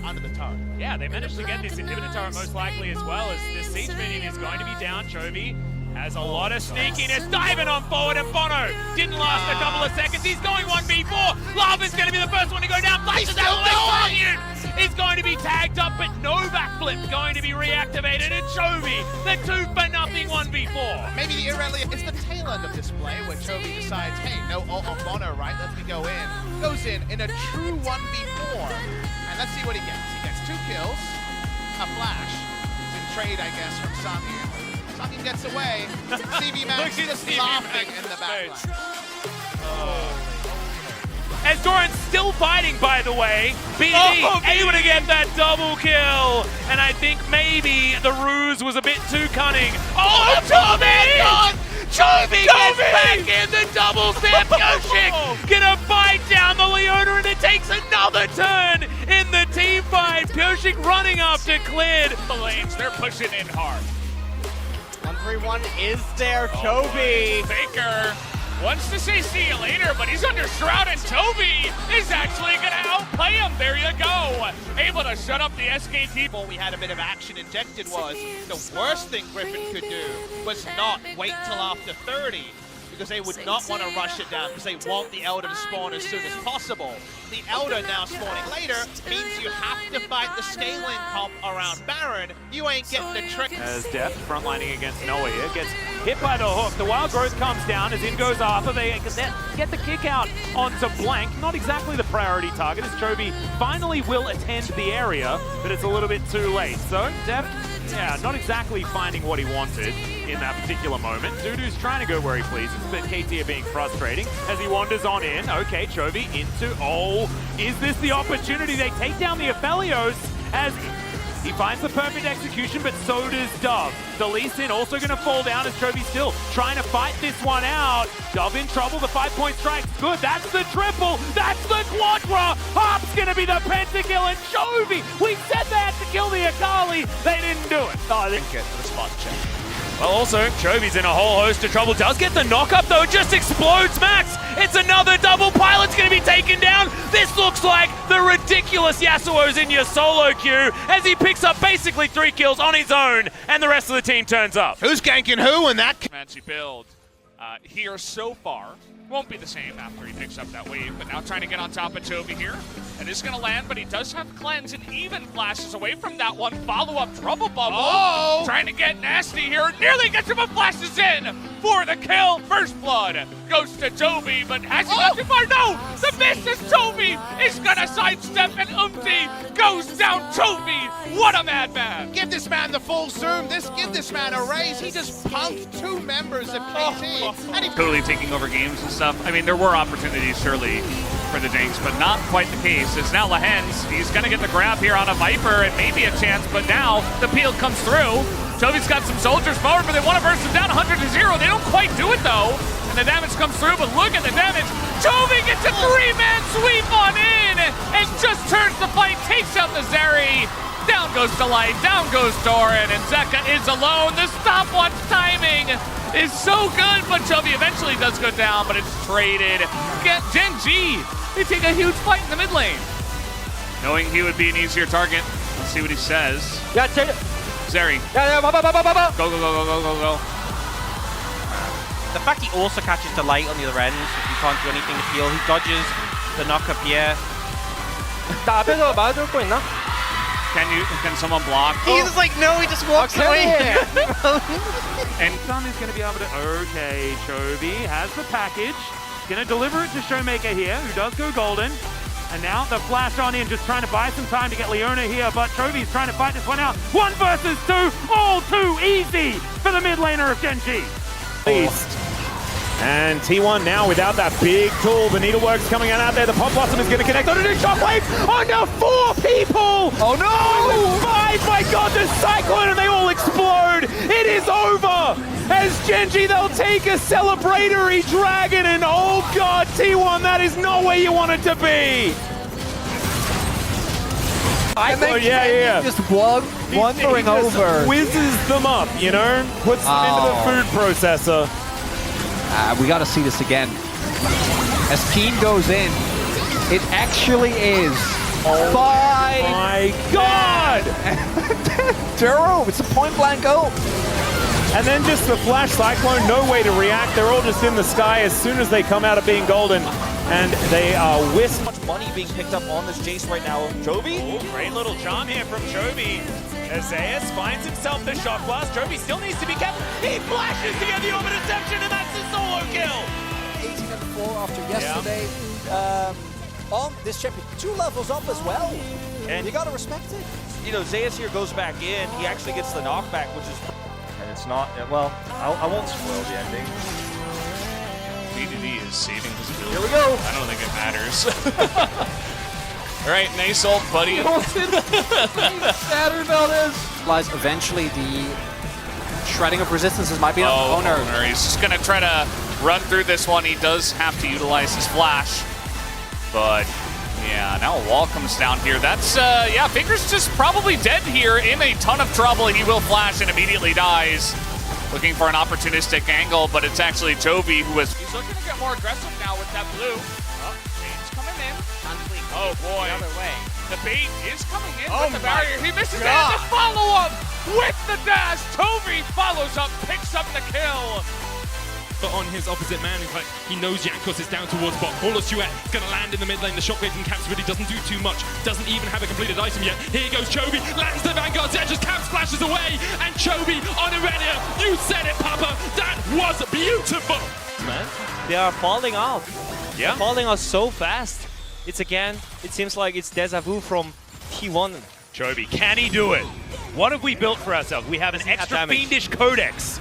Under the turret. Yeah, they managed to get this inhibitor turret most likely as well, as this siege minion is going to be down. Chovy has a lot of sneakiness, diving on forward, and Bono didn't last a couple of seconds. He's going 1v4. Lava's going to be the first one to go down. Flashes out. Is going to be tagged up, but no backflip going to be reactivated. And Chovy, the 2-for-nothing 1v4. Maybe the irrelevant, it's the tail end of this play where Chovy decides, hey, no ult on Bono, right? Let me go in. Goes in a true 1v4. And let's see what he gets. He gets 2 kills, a flash, in trade, I guess, from SANNI. SANNI gets away. CV Max just laughing in the backline. As Doran's still fighting, by the way. BD able to get that double kill. And I think maybe the ruse was a bit too cunning. Oh, Chovy! Chovy gets back in the double step. Pioshik gonna fight down the Leona, and it takes another turn in the team fight. Pioshik running after Cleared. The lanes, they're pushing in hard. 1-3-1 is there, Chovy. Faker wants to say see you later, but he's under Shroud, and Chovy is actually going to outplay him. There you go. Able to shut up the SKT. Before we had a bit of action injected was the worst thing Griffin could do was not wait till after 30, because they would not want to rush it down because they want the Elder to spawn as soon as possible. The Elder now spawning later means you have to fight the scaling comp around Baron. You ain't getting the trick. As Deft frontlining against Noah here, gets hit by the hook. The Wild Growth comes down as in goes Arthur. They get the kick out onto Blank. Not exactly the priority target, as Chovy finally will attend the area, but it's a little bit too late. So Deft, yeah, not exactly finding what he wanted in that particular moment. Dudu's trying to go where he pleases, but KT are being frustrating as he wanders on in. Okay, Chovy into, is this the opportunity? They take down the Aphelios as he finds the perfect execution, but so does Dove. The Lee Sin also going to fall down as Chovy still trying to fight this one out. Dove in trouble, the 5-point strike's good. That's the triple, that's the quadra. Hop's going to be the pentakill, and Chovy, we said they had to kill the Akali. They didn't do it. Oh, they didn't get the spot check. Well, also, Chovy's in a whole host of trouble. Does get the knock-up, though. Just explodes Max. It's another double. Pilot's going to be taken down. This looks like the ridiculous Yasuo's in your solo queue as he picks up basically 3 kills on his own, and the rest of the team turns up. Who's ganking who in that? Fancy build here so far. Won't be the same after he picks up that wave, but now trying to get on top of Chovy here. And is going to land, but he does have cleanse and even flashes away from that one. Follow-up trouble bubble. Oh! Trying to get nasty here. Nearly gets him, but flashes in for the kill. First blood goes to Chovy, but has he got too far? No! The miss is Chovy is going to sidestep, and goes down Chovy. What a madman. Give this man the full zoom. Give this man a raise. He just punked 2 members of KT. And he totally taking over games and stuff. I mean, there were opportunities, surely, for the Jinx, but not quite the case. It's now Lehens. He's going to get the grab here on a Viper and maybe a chance, but now the peel comes through. Chovy's got some soldiers forward, but they want to burst him down 100-0. They don't quite do it, though. And the damage comes through, but look at the damage. Chovy gets a 3-man sweep on in and just turns the fight, takes out the Zeri. Down goes Delight, down goes Doran, and Zeka is alone. The stopwatch timing is so good, but Chovy eventually does go down, but it's traded. Get Gen G. They take a huge fight in the mid lane. Knowing he would be an easier target. Let's see what he says. Yeah, Zeri. Yeah, Go, go, go, go, go, go, go. the fact he also catches Delight on the other end, he can't do anything to heal. He dodges the knock-up here. Can someone block? He's just like, no, he just walks away. And Sun is going to be able to... Okay, Chovy has the package. Going to deliver it to Showmaker here, who does go golden. And now the flash on in, just trying to buy some time to get Leona here, but Chovy's trying to fight this one out. 1 versus 2, all too easy for the mid laner of Gen G. And T1 now without that big tool. The needlework's coming out there. The Pop Blossom is going to connect on a new shockwave onto 4 people. Oh no! 5, my God, the Cyclone, and they all explode. It is over. As Genji, they'll take a celebratory dragon, and oh God, T1, that is not where you want it to be. Just wandering over. Whizzes them up, you know? Puts them into the food processor. We got to see this again. As Keen goes in, it actually is. Oh my God! Duro, it's a point-blank goal. And then just the flash cyclone, no way to react. They're all just in the sky as soon as they come out of being golden. And they are whisked. Much money being picked up on this Jace right now. Chovy? Oh, great little charm here from Chovy. Azayas finds himself the shot blast. Chovy still needs to be careful. He flashes to get the orbit deception, and that's a solo kill. 18-4 after yesterday. On this champion, 2 levels up as well. And you gotta respect it. You know, Zayas here goes back in. He actually gets the knockback, which is... And it's not... Well, I won't spoil the ending. BDD is saving his build. Here we go. I don't think it matters. All right, nice ult, buddy. Lies eventually the shredding of resistances might be enough. Oh, no. He's just going to try to run through this one. He does have to utilize his flash. But, yeah, now a wall comes down here. That's, yeah, Faker's just probably dead here, in a ton of trouble. He will flash and immediately dies. Looking for an opportunistic angle, but it's actually Chovy who is... He's looking to get more aggressive now with that blue. Oh, Shane's coming in. Oh, boy. The other way. The bait is coming in with the barrier. He misses it. The follow-up with the dash. Chovy follows up, picks up the kill. But on his opposite man, in fact, he knows Jankos is down towards bot. Holosuet is going to land in the mid lane. The shockwave from Caps really doesn't do too much. Doesn't even have a completed item yet. Here goes Chovy, lands the Vanguard's edge as Caps flashes away. And Chovy on Irenia. You said it, Papa. That was beautiful. Man, they are falling off. Yeah. Falling off so fast. It's again, it seems like it's deja vu from T1. Chovy, can he do it? What have we built for ourselves? We have an extra fiendish codex.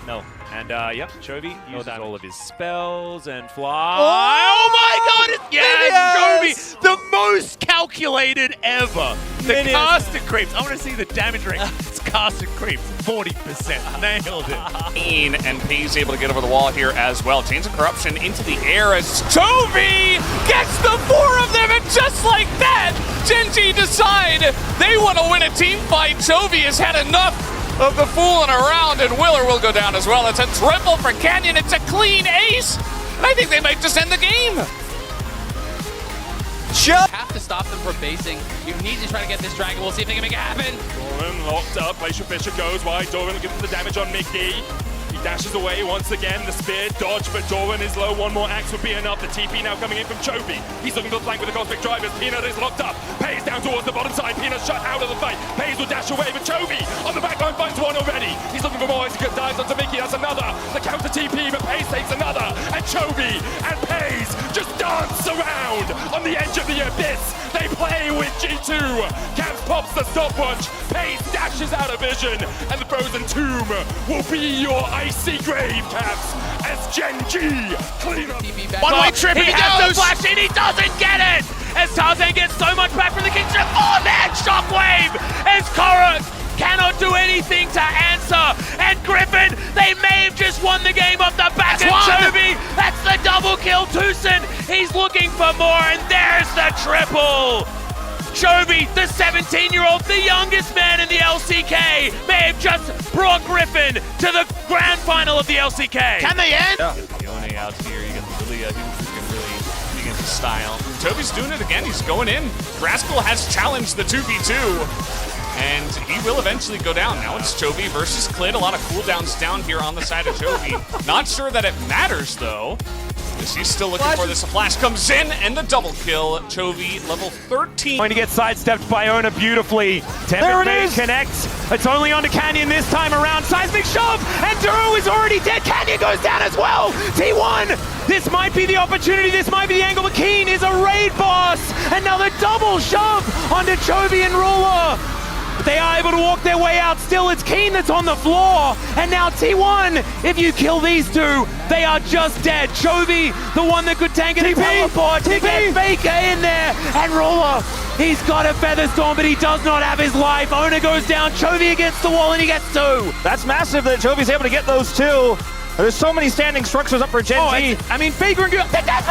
No. And, yep, Chovy uses damage. all of his spells and fly. Oh my God! Yes, Chovy, the most calculated ever. The caster creeps. I want to see the damage rate. It's caster creeps, 40%. Nailed it. And Pay's able to get over the wall here as well. Chains of Corruption into the air as Chovy gets the 4 of them, and just like that, Gen G decide they want to win a team fight. Chovy has had enough of the fooling around, and Willer will go down as well. It's a triple for Canyon. It's a clean ace. And I think they might just end the game. Have to stop them from basing. You need to try to get this dragon. We'll see if they can make it happen. Doran locked up. Glacier Fisher goes wide. Doran will give him the damage on Mickey. He dashes away once again. The spear dodge, but Doran is low. One more axe would be enough. The TP now coming in from Chovy. He's looking for the flank with the Cosmic Drivers. Peanut is locked up. Pays down towards the bottom side. Peanut shut out of the fight. Pays will dash away, but Chovy on the back line finds one already. He's looking for more as he dives onto Mickey. That's another. The counter TP, but Pays takes another. And Chovy and Pays just dance around on the edge of the abyss. They play with G2. Caps pops the stopwatch. Pays dashes out of vision. And the frozen tomb will be your icy grave, Caps, as Gen G clean up. One-way trip, He he has goes! the flash in, he doesn't get it! As Tarzan gets so much back from the Kingston. Oh man, shockwave! As Korra cannot do anything to answer. And Griffin, they may have just won the game off the back of Chovy. That's the double kill. Tucson, he's looking for more, and there's the triple. Chovy, the 17-year-old, the youngest man in the LCK, may have just brought Griffin to the grand final of the LCK. Can they end? Yone out here, you got Lilia who can really dig into style. Toby's doing it again, he's going in. Rascal has challenged the 2v2, and he will eventually go down. Now it's Chovy versus Clid, a lot of cooldowns down here on the side of Chovy. Not sure that it matters though, because he's still looking for this. A flash comes in, and the double kill. Chovy, level 13. Going to get sidestepped by Ona beautifully. There it is! Connects. It's only onto Canyon this time around. Seismic shove, and Duro is already dead. Canyon goes down as well. T1, this might be the opportunity. This might be the angle. But Keen is a raid boss. Another double shove onto Chovy and Ruler. They are able to walk their way out. Still, it's Keen that's on the floor. And now T1, if you kill these two, they are just dead. Chovy, the one that could tank and teleport to get Faker in there. And Ruler, he's got a Featherstorm, but he does not have his life. Ona goes down, Chovy against the wall, and he gets 2. That's massive that Chovy's able to get those 2. There's so many standing structures up for Gen G. I mean, Faker and the death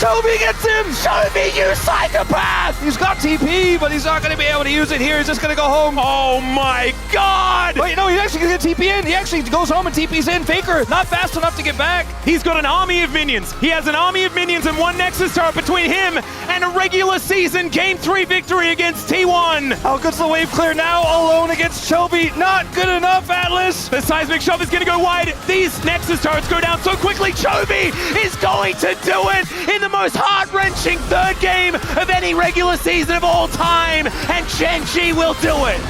Chovy gets him! Chovy, you psychopath! He's got TP, but he's not going to be able to use it here. He's just going to go home. Oh my god! Wait, no, he's actually going to get TP in. He actually goes home and TP's in. Faker, not fast enough to get back. He's got an army of minions. He has an army of minions and one Nexus turret between him and a regular season Game 3 victory against T1. How good's the wave clear now? Alone against Chovy. Not good enough, Atlas. The seismic shove is going to go wide. These Nexus turrets go down so quickly. Chovy is going to do it in the most heart-wrenching third game of any regular season of all time, and Genji will do it.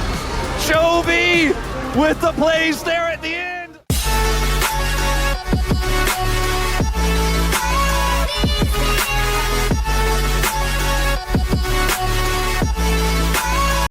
Chovy with the plays there at the end.